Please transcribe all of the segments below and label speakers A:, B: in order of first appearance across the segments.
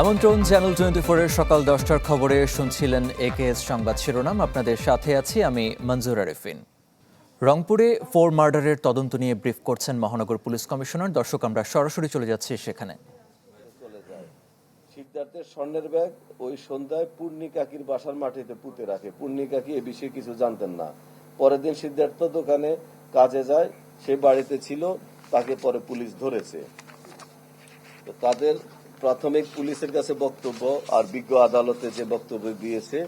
A: আমন্ত্রণ চ্যানেল 24 এর সকাল 10টার খবরে শুনছিলেন একেএস সংবাদ শিরোনাম। আপনাদের সাথে আছি আমি মঞ্জুর আরেফিন। রংপুরে 4 মার্ডারের তদন্ত নিয়ে ব্রিফ করছেন মহানগর পুলিশ কমিশনার। দর্শক, আমরা সরাসরি চলে যাচ্ছি সেখানে।
B: সিদ্ধার্থের স্বর্ণের ব্যাগ ওই সন্ধ্যায় পূর্ণি কাকির বাসার মাটিতে পুঁতে রাখে। পূর্ণি কাকি এ বিষয়ে কিছু জানতেন না। পরের দিন সিদ্ধার্থ দোকানে কাজে যায়, সে বাড়িতে ছিল, তাকে পরে পুলিশ ধরেছে। তাদের প্রাথমিক পুলিশের কাছে বক্তব্য আর বিজ্ঞ আদালতে যে বক্তব্য দিয়েছে,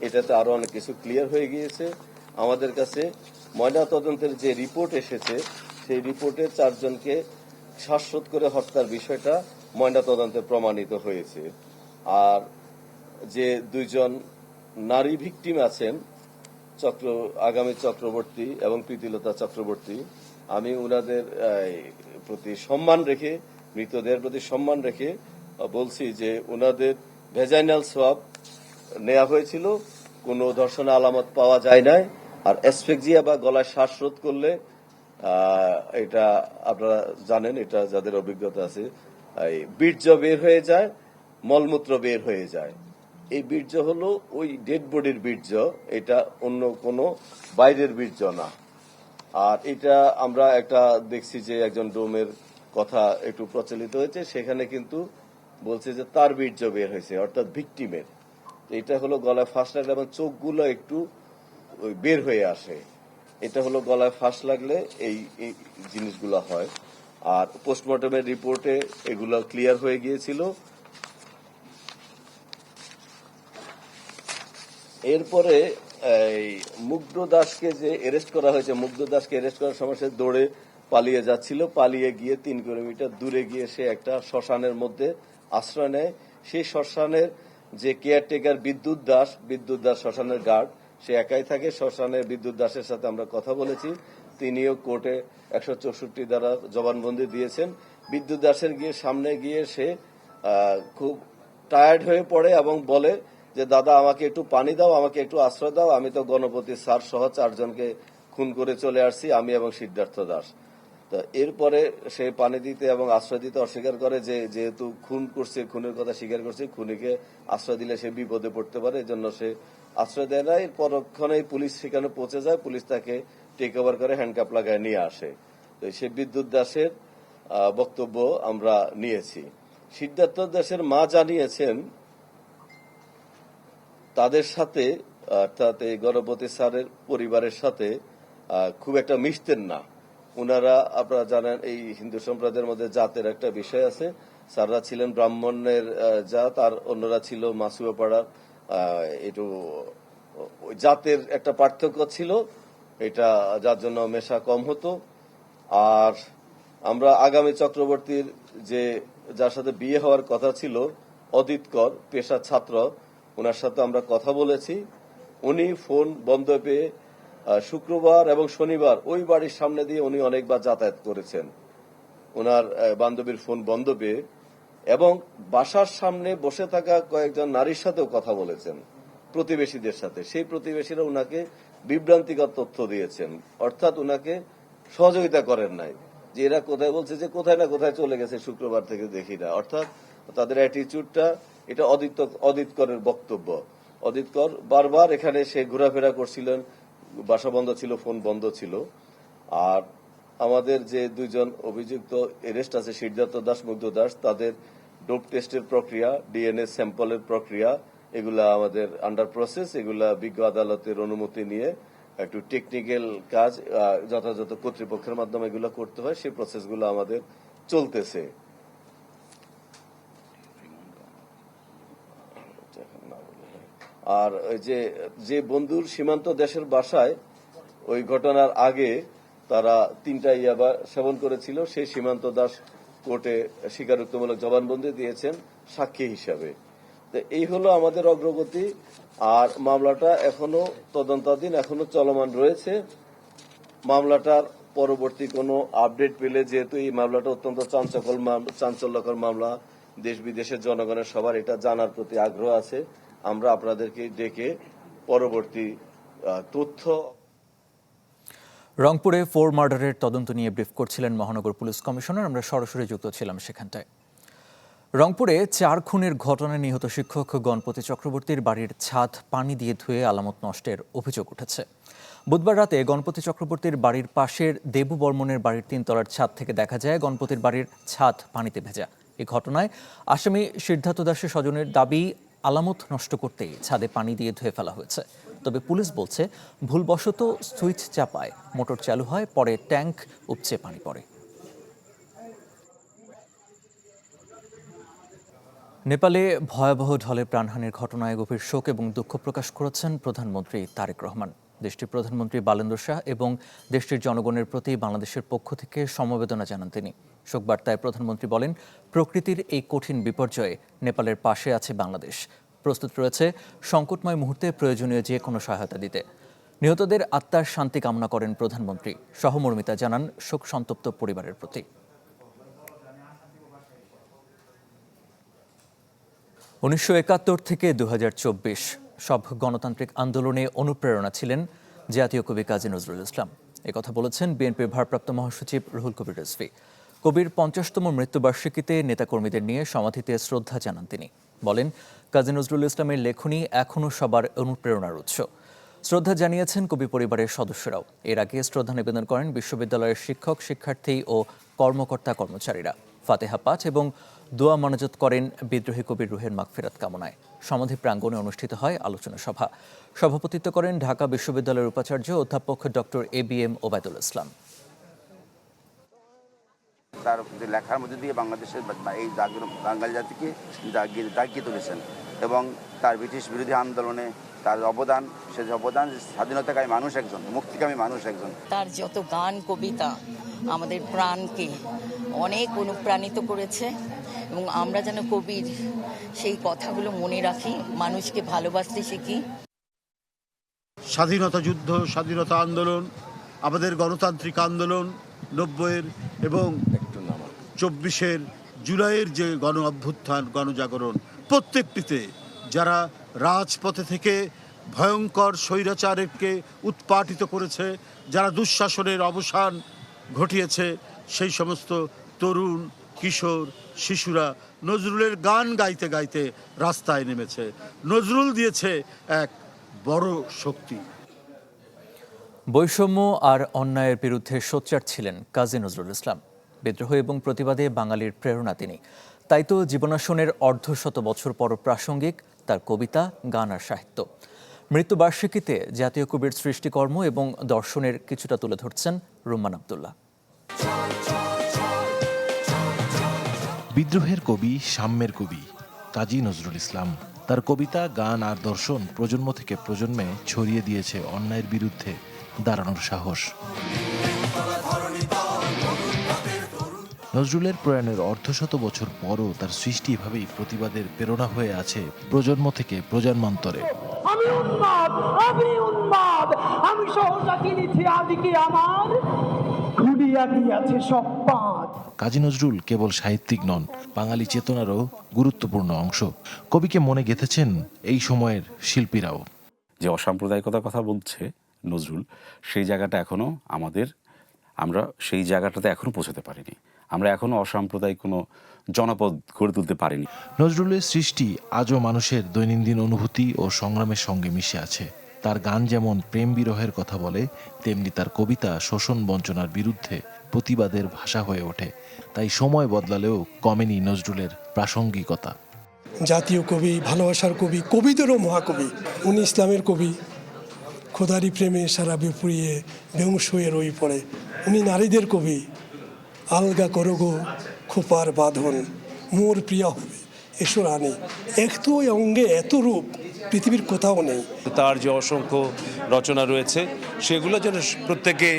B: এটাতে আরো অনেক কিছু ক্লিয়ার হয়ে গিয়েছে। আমাদের কাছে ময়নাতদন্তের যে রিপোর্ট এসেছে, সেই রিপোর্টে 4 জনকে শ্বাসরোধ করে হত্যার বিষয়টা ময়নাতদন্তে প্রমাণিত হয়েছে। আর যে 2 জন নারী ভিকটিম আছেন, আগামী চক্রবর্তী এবং প্রীতিলতা চক্রবর্তী, আমি উনাদের প্রতি সম্মান রেখে, মৃতদের প্রতি সম্মান রেখে বলছি যে উনাদের ভেজাইনাল সোয়াব নেওয়া হয়েছিল, কোনো ধর্ষণের আলামত পাওয়া যায় নাই। আর অ্যাসফেক্সিয়া বা গলায় শ্বাসরোধ করলে, এটা আপনারা জানেন, এটা যাদের অভিজ্ঞতা আছে, বীর্য বের হয়ে যায়, মলমূত্র বের হয়ে যায়। এই বীর্য হলো ওই ডেড বডির বীর্য, এটা অন্য কোনো বাইরের বীর্য না। আর এটা আমরা একটা দেখছি যে একজন ডোমের কথা একটু প্রচলিত হয়েছে, সেখানে কিন্তু বলছে যে তার বীর্য বের হয়েছে, অর্থাৎ ভিকটিমের। এটা হলো গলায় ফাঁস লাগলে এবং চোখগুলো একটু বের হয়ে আসে, এটা হলো গলায় ফাঁস লাগলে এই জিনিসগুলো হয়। আর পোস্টমর্টমের রিপোর্টে এগুলো ক্লিয়ার হয়ে গিয়েছিল। এরপরে মুগ্ধ দাসকে যে অ্যারেস্ট করা হয়েছে, মুগ্ধ দাসকে অ্যারেস্ট করার সময় সে দৌড়ে পালিয়ে যাচ্ছিল। পালিয়ে গিয়ে 3 কিলোমিটার দূরে গিয়ে সে একটা শ্মশানের মধ্যে আশ্রয় নেয়। সেই শ্মশানের যে কেয়ারটেকার বিদ্যুৎ দাস শ্মশানের গার্ড, সে একাই থাকে শ্মশানে। বিদ্যুৎ দাসের সাথে আমরা কথা বলেছি, তিনিও কোর্টে 164 দ্বারা জবানবন্দি দিয়েছেন। বিদ্যুৎ দাসের সামনে গিয়ে সে খুব টায়ার্ড হয়ে পড়ে এবং বলে যে, দাদা আমাকে একটু পানি দাও, আমাকে একটু আশ্রয় দাও, আমি তো গণপতি স্যার সহ 4 জনকে খুন করে চলে আসছি, আমি এবং সিদ্ধার্থ দাস। তো এরপরে সে পানি দিতে এবং আশ্রয় দিতে অস্বীকার করে, যে যেহেতু খুন করছে, খুনের কথা স্বীকার করছে, খুনিকে আশ্রয় দিলে সে বিপদে পড়তে পারে, এজন্য সে আশ্রয় দেয় না। এর পরক্ষণেই পুলিশ সেখানে পৌঁছে যায়, পুলিশ তাকে টেক ওভার করে হ্যান্ডকাপ লাগায় নিয়ে আসে। তো সে বিদ্যুৎ দাসের বক্তব্য আমরা নিয়েছি। সিদ্ধার্থ দাসের মা জানিয়েছেন তাদের সাথে, অর্থাৎ এই গণপতি স্যারের পরিবারের সাথে খুব একটা মিশতেন না। উনারা, আপনারা জানেন, এই হিন্দু সম্প্রদায়ের মধ্যে জাতের একটা বিষয় আছে। স্যাররা ছিলেন ব্রাহ্মণের জাত, আর অন্যরা ছিল মাসুয়া পাড়ার। একটু জাতের একটা পার্থক্য ছিল, এটা যার জন্য মেশা কম হতো। আর আমরা আগামী চক্রবর্তীর যার সাথে বিয়ে হওয়ার কথা ছিল, অদিত কর, পেশার ছাত্র, ওনার সাথে আমরা কথা বলেছি। উনি ফোন বন্ধ পেয়ে শুক্রবার এবং শনিবার ওই বাড়ির সামনে দিয়ে উনি অনেকবার যাতায়াত করেছেন, ওনার বান্ধবীর ফোন বন্ধ পেয়ে। এবং বাসার সামনে বসে থাকা কয়েকজন নারীর সাথেও কথা বলেছেন, প্রতিবেশীদের সাথে। সেই প্রতিবেশীরা উনাকে বিভ্রান্তিকর তথ্য দিয়েছেন, অর্থাৎ উনাকে সহযোগিতা করেন নাই, যে এরা কোথায়, বলছে যে কোথায় না কোথায় চলে গেছে, শুক্রবার থেকে দেখি না। অর্থাৎ তাদের অ্যাটিচিউডটা, এটা অদিত করের বক্তব্য। অদিত কর বারবার এখানে সে ঘোরাফেরা করছিলেন, বাসা বন্ধ ছিল, ফোন বন্ধ ছিল। আর আমাদের যে 2 জন অভিযুক্ত অ্যারেস্ট আছে, সিদ্ধার্থ দাস, মুগ্ধ দাস, তাদের ডোপ টেস্টের প্রক্রিয়া, ডিএনএ স্যাম্পলের প্রক্রিয়া, এগুলা আমাদের আন্ডার প্রসেস। এগুলা বিজ্ঞ আদালতের অনুমতি নিয়ে একটু টেকনিক্যাল কাজ, যথাযথ কর্তৃপক্ষের মাধ্যমে এগুলো করতে হয়, সেই প্রসেসগুলো আমাদের চলতেছে। আর যে বন্ধুর সীমান্ত দেশের বাসায় ওই ঘটনার আগে তারা 3টা ইয়াবা সেবন করেছিল, সেই সীমান্ত দাস কোর্টে স্বীকারোক্তিমূলক জবানবন্দি দিয়েছেন সাক্ষী হিসাবে। তো এই হলো আমাদের অগ্রগতি। আর মামলাটা এখনো তদন্তাধীন, এখনো চলমান রয়েছে। মামলাটার পরবর্তী কোনো আপডেট পেলে, যেহেতু এই মামলাটা অত্যন্ত চাঞ্চল্যকর মামলা, দেশ বিদেশের জনগণের সবার এটা জানার প্রতি আগ্রহ আছে, আমরা আপনাদেরকে ডেকে পরবর্তী তথ্য।
A: রংপুরে 4 মার্ডারের তদন্ত নিয়ে ব্রিফ করছিলেন মহানগর পুলিশ কমিশনার। আমরা সরাসরি যুক্ত ছিলাম সেখানটায়। রংপুরে 4 খুনের ঘটনায় নিহত শিক্ষক গণপতি চক্রবর্তীর বাড়ির ছাদ পানি দিয়ে ধুয়ে আলামত নষ্টের অভিযোগ উঠেছে। বুধবার রাতে গণপতি চক্রবর্তীর বাড়ির পাশের দেবু বর্মনের বাড়ির 3 তলার ছাদ থেকে দেখা যায় গণপতির বাড়ির ছাদ পানিতে ভেজা। এই ঘটনায় আসামি সিদ্ধার্থ দাসের স্বজনের দাবি, আলামত নষ্ট করতেই ছাদে পানি দিয়ে ধুয়ে ফেলা হয়েছে। তবে পুলিশ বলছে ভুলবশত সুইচ চাপায় মোটর চালু হয়, পরে ট্যাঙ্ক উপচে পানি পড়ে। নেপালে ভয়াবহ ঢলে প্রাণহানির ঘটনায় গভীর শোক এবং দুঃখ প্রকাশ করেছেন প্রধানমন্ত্রী তারেক রহমান। দেশটির প্রধানমন্ত্রী বালেন্দ্র শাহ এবং দেশটির জনগণের প্রতি বাংলাদেশের পক্ষ থেকে সমবেদনা জানান তিনি। শোকবার্তায় প্রধানমন্ত্রী বলেন, প্রকৃতির এই কঠিন বিপর্যয়ে নেপালের পাশে আছে বাংলাদেশ, প্রস্তুত রয়েছে সংকটময় মুহূর্তে প্রয়োজনীয় যে কোনো সহায়তা দিতে। নিহতদের আত্মার শান্তি কামনা করেন প্রধানমন্ত্রী, সহমর্মিতা জানান শোক সন্তপ্ত পরিবারের প্রতি। 1971 থেকে 2024 সব গণতান্ত্রিক আন্দোলনে অনুপ্রেরণা ছিলেন জাতীয় কবি কাজী নজরুল ইসলাম। একথা বলেছেন বিএনপির ভারপ্রাপ্ত মহাসচিব রুহুল কবির রিজভী। কবির 50তম মৃত্যুবার্ষিকীতে নেতাকর্মীদের নিয়ে সমাধিতে শ্রদ্ধা জানান তিনি। বলেন, কাজী নজরুল ইসলামের লেখনী এখনও সবার অনুপ্রেরণার উৎস। শ্রদ্ধা জানিয়েছেন কবি পরিবারের সদস্যরাও। এর আগে শ্রদ্ধা নিবেদন করেন বিশ্ববিদ্যালয়ের শিক্ষক, শিক্ষার্থী ও কর্মকর্তা কর্মচারীরা। ফাতেহা পাঠ এবং দোয়া মনোজাত করেন বিদ্রোহী কবির রুহের মাগফিরাত কামনায়। সমাধি প্রাঙ্গণে অনুষ্ঠিত হয় আলোচনা সভা। সভাপতিত্ব করেন ঢাকা বিশ্ববিদ্যালয়ের উপাচার্য অধ্যাপক ডক্টর ABM ওবায়দুল ইসলাম।
C: তার লেখার মধ্যে দিয়ে বাংলাদেশের এই বাঙালি জাতিকে জাগিয়ে তুলেছেন এবং তার ব্রিটিশ বিরোধী আন্দোলনে তার অবদান, সে অবদান স্বাধীনতাকামী মানুষ একজন, মুক্তিকামী মানুষ একজন।
D: তার যত গান, কবিতা আমাদের প্রাণকে অনেক অনুপ্রাণিত করেছে এবং আমরা যেন কবির সেই কথাগুলো মনে রাখি, মানুষকে ভালোবাসতে শিখি।
E: স্বাধীনতা যুদ্ধ, স্বাধীনতা আন্দোলন, আমাদের গণতান্ত্রিক আন্দোলন 90-এর এবং 24-এর জুলাইয়ের যে গণ অভ্যুত্থান, গণজাগরণ, প্রত্যেকটিতে যারা রাজপথে থেকে ভয়ঙ্কর স্বৈরাচারকে উৎপাটিত করেছে, যারা দুঃশাসনের অবসান ঘটিয়েছে, সেই সমস্ত তরুণ, কিশোর, শিশুরা নজরুলের গান গাইতে গাইতে রাস্তায় নেমেছে। নজরুল দিয়েছে এক বড় শক্তি।
A: বৈষম্য আর অন্যায়ের বিরুদ্ধে সোচ্চার ছিলেন কাজী নজরুল ইসলাম। বিদ্রোহ এবং প্রতিবাদে বাঙালির প্রেরণা তিনি। তাই তো জীবনাশনের অর্ধশত বছর পর প্রাসঙ্গিক তার কবিতা, গান আর সাহিত্য। মৃত্যুবার্ষিকীতে জাতীয় কবির সৃষ্টিকর্ম এবং দর্শনের কিছুটা তুলে ধরছেন রুম্মান আব্দুল্লাহ।
F: বিদ্রোহের কবি, সাম্যের কবি কাজী নজরুল ইসলাম। তার কবিতা, গান আর দর্শন প্রজন্ম থেকে প্রজন্মে ছড়িয়ে দিয়েছে অন্যায়ের বিরুদ্ধে দাঁড়ানোর সাহস। নজরুলের প্রয়াণের অর্ধশত বছর পরও তার সৃষ্টি এভাবেই প্রতিবাদের প্রেরণা হয়ে আছে প্রজন্ম থেকে প্রজন্মান্তরে।
G: আমি উন্মাদ, আমি উন্মাদ, আমি সহজা কিনেছি আদিকে আমার ঘুরিয়া গিয়াছে সব পাত।
F: কাজী নজরুল কেবল সাহিত্যিক নন, বাঙালি চেতনারও গুরুত্বপূর্ণ অংশ। কবিকে মনে গেঁথেছেন এই সময়ের শিল্পীরাও।
H: যে অসাম্প্রদায়িকতার কথা বলছে নজরুল, সেই জায়গাটা এখনো আমরা সেই জায়গাটাতে এখনো পৌঁছতে পারিনি। আমরা এখনো অসাম্প্রদায়িক কোনো জনপদ গড়ে তুলতে পারিনি।
F: নজরুলের সৃষ্টি আজও মানুষের দৈনন্দিন অনুভূতি ও সংগ্রামের সঙ্গে মিশে আছে। তার গান যেমন প্রেম বিরহের কথা বলে, তেমনি তার কবিতা শোষণ বঞ্চনার বিরুদ্ধে প্রতিবাদের ভাষা হয়ে ওঠে। তাই সময় বদলালেও কমেনি নজরুলের প্রাসঙ্গিকতা।
I: জাতীয় কবি, ভালোবাসার কবি, কবিদেরও মহাকবি। উনি ইসলামের কবি, খোদারি প্রেমে সারা বিপুরিয়ে বেহুশ হয়ে রয়ে পড়ে। উনি নারীদের কবি, আলগা করগো খোপার বাঁধন, মোর প্রিয়া হবে এসো রানী। এত অঙ্গে এত রূপ পৃথিবীর কোথাও নেই।
J: তার যে অসংখ্য রচনা রয়েছে সেগুলো যেন প্রত্যেকে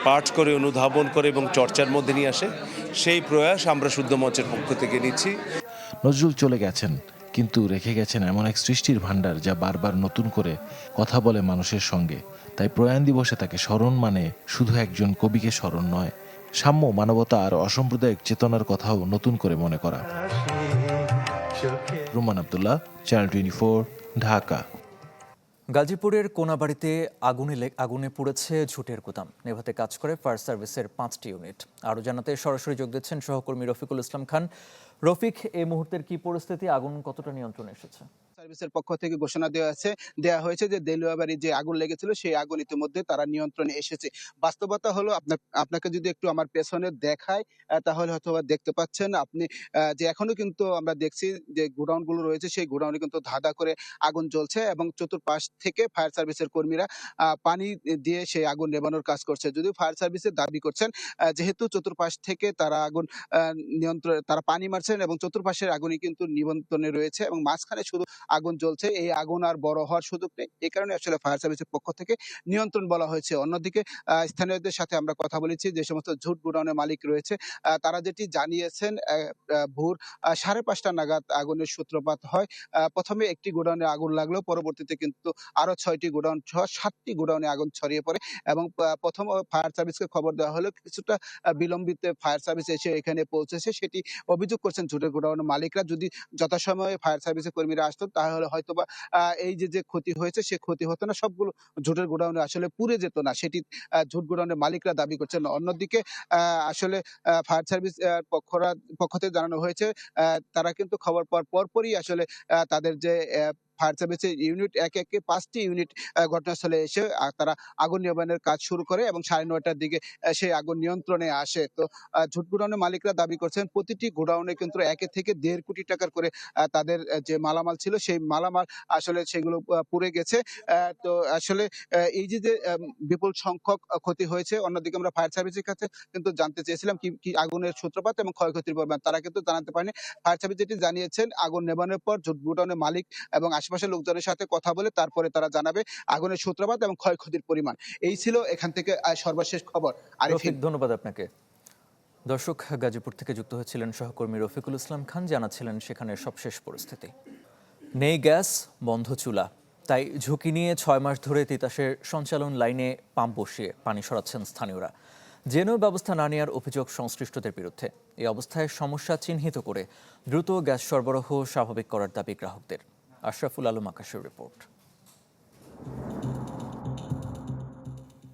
J: পাঠ করে, অনুধাবন করে এবং চর্চার মধ্যে নিয়ে আসে, সেই প্রয়াস আমরা শুদ্ধ মঞ্চের পক্ষ থেকে নিচ্ছি।
F: নজরুল চলে গেছেন, কিন্তু রেখে গেছেন এমন এক সৃষ্টির ভাণ্ডার যা বারবার নতুন করে কথা বলে মানুষের সঙ্গে। তাই প্রয়াণ দিবসে তাকে স্মরণ মানে শুধু একজন কবিকে স্মরণ নয়, সাম্য, মানবতা আর অসাম্প্রদায়িক চেতনার কথাও নতুন করে মনে করা। রুম্মান আব্দুল্লাহ, চ্যানেল 24, ঢাকা।
A: গাজীপুরের কোনাবাড়িতে আগুনে পুড়েছে ঝুটের গুদাম। নেভাতে কাজ করে ফায়ার সার্ভিসের 5টি ইউনিট। আরও জানাতে সরাসরি যোগ দিচ্ছেন সহকর্মী রফিকুল ইসলাম খান। রফিক, এই মুহূর্তের কি পরিস্থিতি, আগুন কতটা নিয়ন্ত্রণে এসেছে?
K: সার্ভিসের পক্ষ থেকে ঘোষণা দেওয়া হয়েছে যে দেলুয়াবাড়ি যে আগুন লেগেছিল সেই আগুন ইতিমধ্যে তারা নিয়ন্ত্রণে এসেছে। বাস্তবতা হলো আপনাকে যদি একটু আমার পেছনে দেখায় তাহলে হয়তো দেখতে পাচ্ছেন আপনি যে এখনো কিন্তু আমরা দেখছি যে গোডাউন গুলো রয়েছে সেই গোডাউনে কিন্তু ধাঁধা করে আগুন জ্বলছে এবং চতুর্পাশ থেকে ফায়ার সার্ভিসের কর্মীরা পানি দিয়ে সেই আগুন নেভানোর কাজ করছে। যদিও ফায়ার সার্ভিসের দাবি করছেন যেহেতু চতুর্পাশ থেকে তারা আগুন তারা পানি মারছেন এবং চতুর্পাশের আগুনই কিন্তু নিয়ন্ত্রণে রয়েছে এবং মাঝখানে শুধু আগুন জ্বলছে। এই আগুন আর বড় হওয়ার সুযোগ নেই, এই কারণে আসলে ফায়ার সার্ভিসের পক্ষ থেকে নিয়ন্ত্রণ বলা হয়েছে। অন্যদিকে স্থানীয়দের সাথে আমরা কথা বলেছি, যে সমস্ত ঝুট গোডাউনের মালিক রয়েছে তারা যেটি জানিয়েছেন ভোর 5:30 নাগাদ আগুনের সূত্রপাত হয়। প্রথমে একটি গোডাউনে আগুন লাগলো, পরবর্তীতে কিন্তু আরো 6টি গোডাউন সহ 7টি গোডাউনে আগুন ছড়িয়ে পড়ে এবং প্রথম ফায়ার সার্ভিসকে খবর দেওয়া হলো, কিছুটা বিলম্বিতে ফায়ার সার্ভিস এসে এখানে পৌঁছেছে। সেটি অভিযোগ করছেন ঝুটের গোডাউনের মালিকরা। যদি যথাসময়ে ফায়ার সার্ভিসের কর্মীরা আসতো তাহলে হয়তোবা এই যে ক্ষতি হয়েছে সে ক্ষতি হতো না, সবগুলো ঝুটের গোডাউনে আসলে পুড়ে যেত না, সেটি ঝুট গোডাউনের মালিকরা দাবি করছেন। অন্যদিকে আসলে ফায়ার সার্ভিস পক্ষ থেকে জানানো হয়েছে তারা কিন্তু খবর পাওয়ার পরপরই আসলে তাদের যে ফায়ার সার্ভিসের ইউনিট একে 5টি ইউনিট ঘটনাস্থলে এসে তারা আগুন নিয়ন্ত্রণের কাজ শুরু করে এবং 9:30টার দিকে সেই আগুন নিয়ন্ত্রণে আসে। তো ঝুট গোডাউনের মালিকরা দাবি করছেন প্রতিটি গোডাউনে কিন্তু 1 থেকে 1.5 কোটি টাকার করে তাদের যে মালামাল ছিল সেই মালামাল আসলে সেগুলো পুড়ে গেছে। তো আসলে এই যে বিপুল সংখ্যক ক্ষতি হয়েছে। অন্যদিকে আমরা ফায়ার সার্ভিসের কাছে কিন্তু জানতে চেয়েছিলাম কি আগুনের সূত্রপাত এবং ক্ষয়ক্ষতির পরিমাণ, তারা কিন্তু জানাতে পারেনি। ফায়ার সার্ভিস যেটি জানিয়েছেন, আগুন নেভানোর পর ঝুট গোডাউনের মালিক এবং আশেপাশের লোকজনের সাথে কথা বলে তারপরে তারা জানাবে আগুনের সূত্রপাত এবং ক্ষয়ক্ষতির পরিমাণ। এই ছিল এখান থেকে সর্বশেষ খবর।
A: রফিক, ধন্যবাদ আপনাকে। দর্শক, গাজীপুর থেকে যুক্ত হয়েছিলেন সহকর্মী রফিকুল ইসলাম খান, জানাচ্ছিলেন সেখানের সবশেষ পরিস্থিতি। নেই গ্যাস, বন্ধ চুলা, তাই ঝুঁকি নিয়ে 6 মাস ধরে তিতাসের সঞ্চালন লাইনে পাম্প বসিয়ে পানি সরাচ্ছেন স্থানীয়রা। জেনেও ব্যবস্থা না নেওয়ার অভিযোগ সংশ্লিষ্টদের বিরুদ্ধে। এই অবস্থায় সমস্যা চিহ্নিত করে দ্রুত গ্যাস সরবরাহ স্বাভাবিক করার দাবি গ্রাহকদের। আশরাফুল আলম আকাশের রিপোর্ট।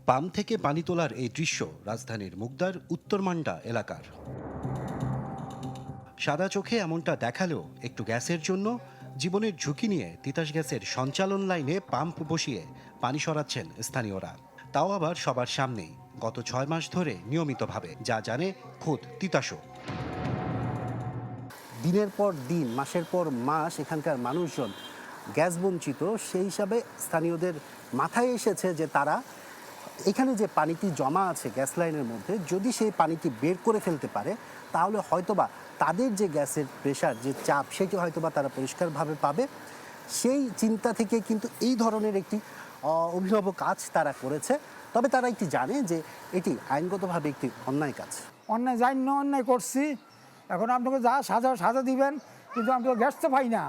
L: পাম্প থেকে পানি তোলার এই দৃশ্য রাজধানীর মুগদার উত্তরমান্ডা এলাকার। সাদা চোখে এমনটা দেখালেও একটু গ্যাসের জন্য জীবনের ঝুঁকি নিয়ে তিতাস গ্যাসের সঞ্চালন লাইনে পাম্প বসিয়ে পানি সরাচ্ছেন স্থানীয়রা, তাও আবার সবার সামনেই। গত 6 মাস ধরে নিয়মিতভাবে, যা জানে খোদ তিতাসও।
M: দিনের পর দিন, মাসের পর মাস এখানকার মানুষজন গ্যাস বঞ্চিত। সেই হিসাবে স্থানীয়দের মাথায় এসেছে যে তারা এখানে যে পানিটি জমা আছে গ্যাস লাইনের মধ্যে, যদি সেই পানিটি বের করে ফেলতে পারে তাহলে হয়তোবা তাদের যে গ্যাসের প্রেশার, যে চাপ, সেটি হয়তোবা তারা পরিষ্কারভাবে পাবে। সেই চিন্তা থেকে কিন্তু এই ধরনের একটি অভিনব কাজ তারা করেছে। তবে তারা একটি জানে যে এটি আইনগতভাবে একটি অন্যায় কাজ।
G: অন্যায় অন্যায় করছি, এখন আপনাকে যা সাজা দিবেন, কিন্তু আমি তো গ্যাস তো পাই না।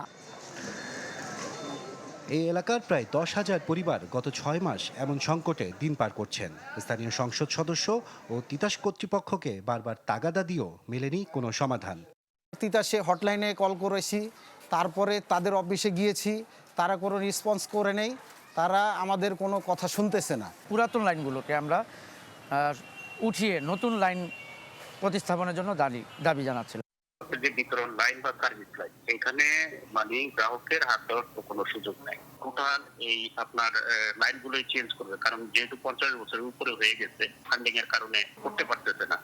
L: এই এলাকার প্রায় 10,000 পরিবার গত 6 মাস এমন সংকটে দিন পার করছেন। স্থানীয় সংসদ সদস্য ও তিতাস কর্তৃপক্ষকে বারবার তাগাদা দিয়েও মেলেনি কোনো সমাধান।
N: তিতাসে হটলাইনে কল করেছি, তারপরে তাদের অফিসে গিয়েছি, তারা কোনো রেসপন্স করে নেই, তারা আমাদের কোনো কথা শুনতেছে না।
O: পুরাতন লাইনগুলোকে আমরা উঠিয়ে নতুন লাইন প্রতিস্থাপনের জন্য দাবি জানাচ্ছিলাম।
P: যে বিতরণ লাইন বা সার্ভিস লাইন, এখানে মানে গ্রাহকের হাত দেওয়ার কোনো সুযোগ নাই। টোটাল এই আপনার লাইনগুলোই চেঞ্জ করবে, কারণ যেহেতু 50 বছরের উপরে হয়ে গেছে, ফান্ডিং এর কারণে করতে পারতেছে না।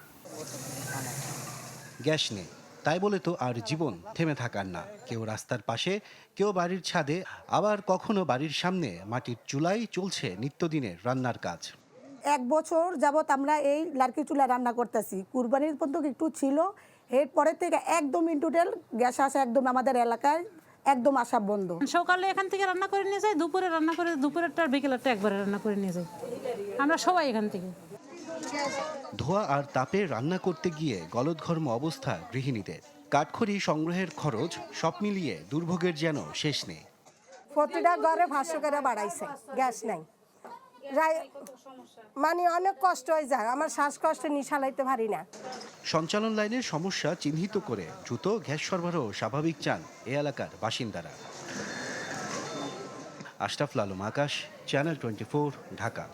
L: গ্যাস নেই, তাই বলে তো আর জীবন থেমে থাকার না। কেউ রাস্তার পাশে, কেউ বাড়ির ছাদে, আবার কখনো বাড়ির সামনে মাটির চুলায় চলছে নিত্যদিনের রান্নার কাজ।
Q: 1 বছর যাবৎ আমরা এই লার্কি চুলা রান্না করতেছি। কুরবানির পর্যন্ত একটু ছিল, এরপরে থেকে একদম ইনটোটাল গ্যাস আসা একদম আমাদের এলাকায় একদম আসা বন্ধ।
R: সকালে এখান থেকে রান্না করে নিয়ে যাই, দুপুরে রান্না করে, দুপুরেরটা বিকেলেরটা একবারে রান্না করে নিয়ে যাই আমরা সবাই এখান থেকে।
L: ধোঁয়া আর তাপে রান্না করতে গিয়ে গলদঘর্ম অবস্থা গৃহিণীদের। কাঠখড়ি সংগ্রহের খরচ সব মিলিয়ে দুর্ভোগের যেন শেষ নেই।
Q: প্রতিটা ঘরে 500 করে বাড়াইছে, গ্যাস নাই, মানে অনেক কষ্ট হয়ে যায়। আমার শ্বাসকষ্টে নিশালাইতে পারি না।
L: সঞ্চালন লাইনের সমস্যা চিহ্নিত করে দ্রুত গ্যাস সরবরাহ স্বাভাবিক চান এ এলাকার বাসিন্দারা। আশরাফুল আলম আকাশ, চ্যানেল 24, ঢাকা।